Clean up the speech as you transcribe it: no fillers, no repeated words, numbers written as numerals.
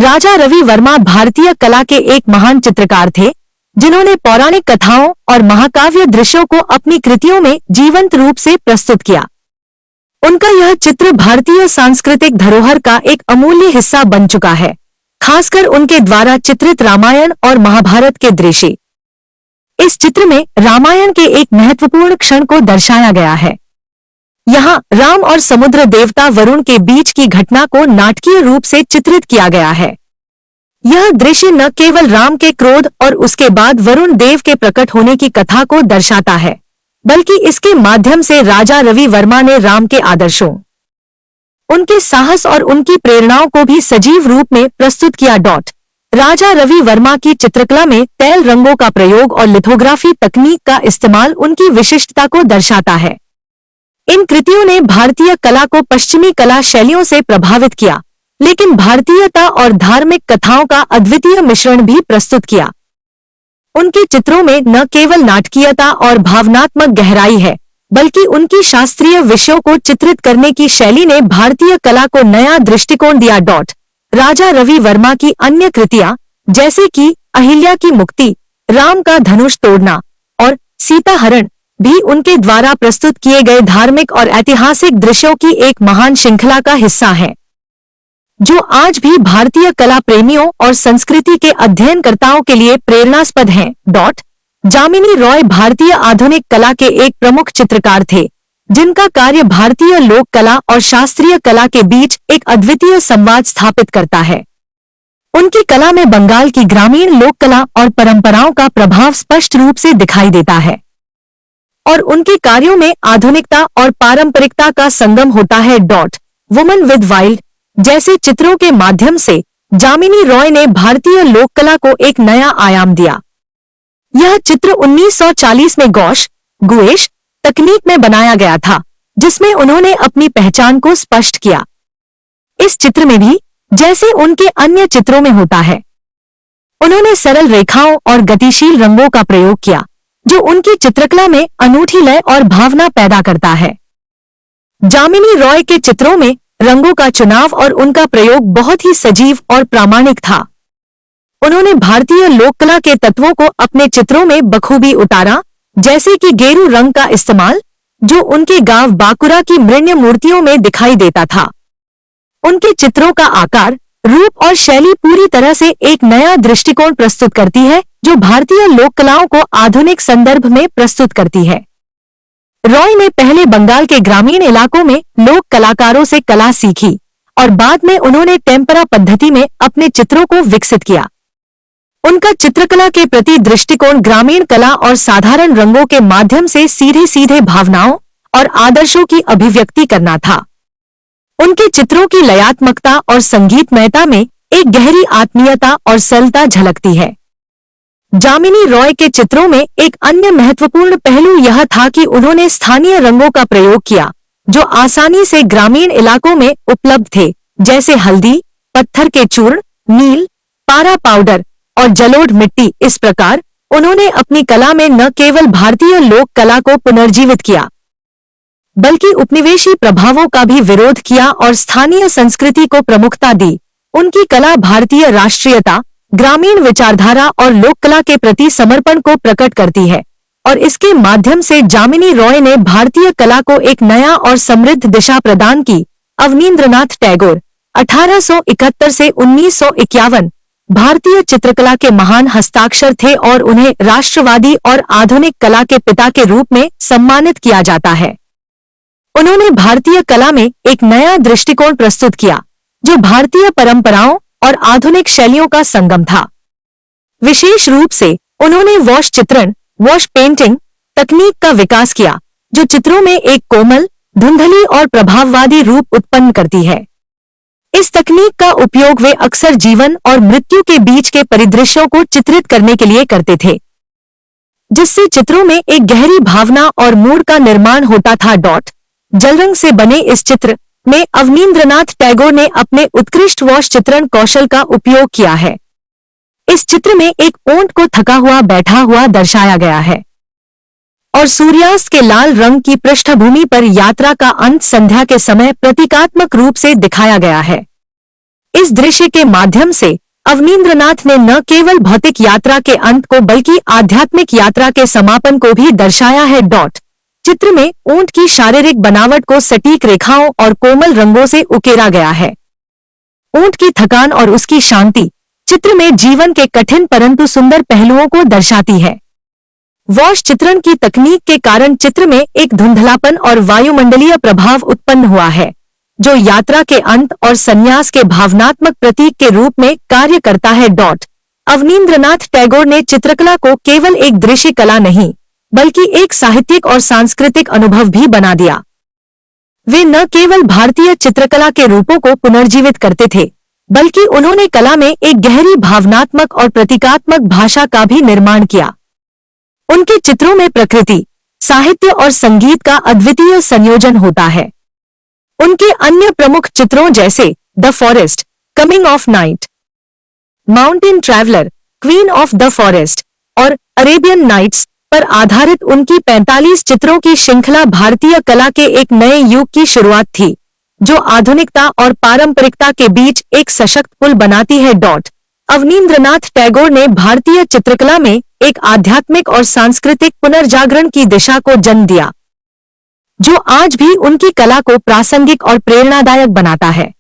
राजा रवि वर्मा भारतीय कला के एक महान चित्रकार थे, जिन्होंने पौराणिक कथाओं और महाकाव्य दृश्यों को अपनी कृतियों में जीवंत रूप से प्रस्तुत किया। उनका यह चित्र भारतीय सांस्कृतिक धरोहर का एक अमूल्य हिस्सा बन चुका है, खासकर उनके द्वारा चित्रित रामायण और महाभारत के दृश्य। इस चित्र में रामायण के एक महत्वपूर्ण क्षण को दर्शाया गया है। यहाँ राम और समुद्र देवता वरुण के बीच की घटना को नाटकीय रूप से चित्रित किया गया है। यह दृश्य न केवल राम के क्रोध और उसके बाद वरुण देव के प्रकट होने की कथा को दर्शाता है, बल्कि इसके माध्यम से राजा रवि वर्मा ने राम के आदर्शों, उनके साहस और उनकी प्रेरणाओं को भी सजीव रूप में प्रस्तुत किया। राजा रवि वर्मा की चित्रकला में तेल रंगों का प्रयोग और लिथोग्राफी तकनीक का इस्तेमाल उनकी विशिष्टता को दर्शाता है। इन कृतियों ने भारतीय कला को पश्चिमी कला शैलियों से प्रभावित किया, लेकिन भारतीयता और धार्मिक कथाओं का अद्वितीय मिश्रण भी प्रस्तुत किया। उनके चित्रों में न केवल नाटकीयता और भावनात्मक गहराई है, बल्कि उनकी शास्त्रीय विषयों को चित्रित करने की शैली ने भारतीय कला को नया दृष्टिकोण दिया। राजा रवि वर्मा की अन्य कृतियां, जैसे कि अहिल्या की मुक्ति, राम का धनुष तोड़ना और सीता हरण, भी उनके द्वारा प्रस्तुत किए गए धार्मिक और ऐतिहासिक दृश्यों की एक महान श्रृंखला का हिस्सा है, जो आज भी भारतीय कला प्रेमियों और संस्कृति के अध्ययनकर्ताओं के लिए प्रेरणास्पद हैं। जामिनी रॉय भारतीय आधुनिक कला के एक प्रमुख चित्रकार थे, जिनका कार्य भारतीय लोक कला और शास्त्रीय कला के बीच एक अद्वितीय संवाद स्थापित करता है। उनकी कला में बंगाल की ग्रामीण लोक कला और परंपराओं का प्रभाव स्पष्ट रूप से दिखाई देता है, और उनके कार्यों में आधुनिकता और पारंपरिकता का संगम होता है। वुमन विद वाइल्ड जैसे चित्रों के माध्यम से जामिनी रॉय ने भारतीय लोक कला को एक नया आयाम दिया। यह चित्र 1940 में गौश गुएश तकनीक में बनाया गया था, जिसमें उन्होंने अपनी पहचान को स्पष्ट किया। इस चित्र में भी, जैसे उनके अन्य चित्रों में होता है, उन्होंने सरल रेखाओं और गतिशील रंगों का प्रयोग किया, जो उनकी चित्रकला में अनूठी लय और भावना पैदा करता है। जामिनी रॉय के चित्रों में रंगों का चुनाव और उनका प्रयोग बहुत ही सजीव और प्रामाणिक था। उन्होंने भारतीय लोक कला के तत्वों को अपने चित्रों में बखूबी उतारा, जैसे कि गेरू रंग का इस्तेमाल, जो उनके गांव बांकुरा की मृण्य मूर्तियों में दिखाई देता था। उनके चित्रों का आकार, रूप और शैली पूरी तरह से एक नया दृष्टिकोण प्रस्तुत करती है, जो भारतीय लोक कलाओं को आधुनिक संदर्भ में प्रस्तुत करती है। रॉय ने पहले बंगाल के ग्रामीण इलाकों में लोक कलाकारों से कला सीखी और बाद में उन्होंने टेम्परा पद्धति में अपने चित्रों को विकसित किया। उनका चित्रकला के प्रति दृष्टिकोण ग्रामीण कला और साधारण रंगों के माध्यम से सीधे सीधे भावनाओं और आदर्शों की अभिव्यक्ति करना था। उनके चित्रों की लयात्मकता और संगीतमयता में एक गहरी आत्मीयता और सरलता झलकती है। जामिनी रॉय के चित्रों में एक अन्य महत्वपूर्ण पहलू यह था कि उन्होंने स्थानीय रंगों का प्रयोग किया, जो आसानी से ग्रामीण इलाकों में उपलब्ध थे, जैसे हल्दी, पत्थर के चूर्ण, नील, पारा पाउडर और जलोढ़ मिट्टी। इस प्रकार उन्होंने अपनी कला में न केवल भारतीय लोक कला को पुनर्जीवित किया, बल्कि उपनिवेशी प्रभावों का भी विरोध किया और स्थानीय संस्कृति को प्रमुखता दी। उनकी कला भारतीय राष्ट्रीयता, ग्रामीण विचारधारा और लोक कला के प्रति समर्पण को प्रकट करती है, और इसके माध्यम से जामिनी रॉय ने भारतीय कला को एक नया और समृद्ध दिशा प्रदान की। अवनींद्रनाथ टैगोर 1871 से 1951 भारतीय चित्रकला के महान हस्ताक्षर थे और उन्हें राष्ट्रवादी और आधुनिक कला के पिता के रूप में सम्मानित किया जाता है। उन्होंने भारतीय कला में एक नया दृष्टिकोण प्रस्तुत किया, जो भारतीय परंपराओं और आधुनिक शैलियों का संगम था। विशेष रूप से उन्होंने वॉश चित्रण, वॉश पेंटिंग तकनीक का विकास किया, जो चित्रों में एक कोमल, धुंधली और प्रभाववादी रूप उत्पन्न करती है। इस तकनीक का उपयोग वे अक्सर जीवन और मृत्यु के बीच के परिदृश्यों को चित्रित करने के लिए करते थे, जिससे चित्रों में एक गहरी भावना और मूड का निर्माण होता था। जलरंग से बने इस चित्र में अवनींद्रनाथ टैगोर ने अपने उत्कृष्ट वॉश चित्रण कौशल का उपयोग किया है। इस चित्र में एक ऊंट को थका हुआ बैठा हुआ दर्शाया गया है और सूर्यास्त के लाल रंग की पृष्ठभूमि पर यात्रा का अंत संध्या के समय प्रतीकात्मक रूप से दिखाया गया है। इस दृश्य के माध्यम से अवनींद्रनाथ ने न केवल भौतिक यात्रा के अंत को बल्कि आध्यात्मिक यात्रा के समापन को भी दर्शाया है। चित्र में ऊंट की शारीरिक बनावट को सटीक रेखाओं और कोमल रंगों से उकेरा गया है। ऊंट की थकान और उसकी शांति चित्र में जीवन के कठिन परंतु सुंदर पहलुओं को दर्शाती है। वॉश चित्रण की तकनीक के कारण चित्र में एक धुंधलापन और वायुमंडलीय प्रभाव उत्पन्न हुआ है, जो यात्रा के अंत और संन्यास के भावनात्मक प्रतीक के रूप में कार्य करता है। अवनींद्रनाथ टैगोर ने चित्रकला को केवल एक दृश्य कला नहीं बल्कि एक साहित्यिक और सांस्कृतिक अनुभव भी बना दिया। वे न केवल भारतीय चित्रकला के रूपों को पुनर्जीवित करते थे, बल्कि उन्होंने कला में एक गहरी भावनात्मक और प्रतीकात्मक भाषा का भी निर्माण किया। उनके चित्रों में प्रकृति, साहित्य और संगीत का अद्वितीय संयोजन होता है। उनके अन्य प्रमुख चित्रों जैसे the forest, coming of night, mountain traveller, queen of the forest और अरेबियन नाइट्स पर आधारित उनकी 45 चित्रों की श्रृंखला भारतीय कला के एक नए युग की शुरुआत थी, जो आधुनिकता और पारंपरिकता के बीच एक सशक्त पुल बनाती है। अवनींद्रनाथ टैगोर ने भारतीय चित्रकला में एक आध्यात्मिक और सांस्कृतिक पुनर्जागरण की दिशा को जन्म दिया, जो आज भी उनकी कला को प्रासंगिक और प्रेरणादायक बनाता है।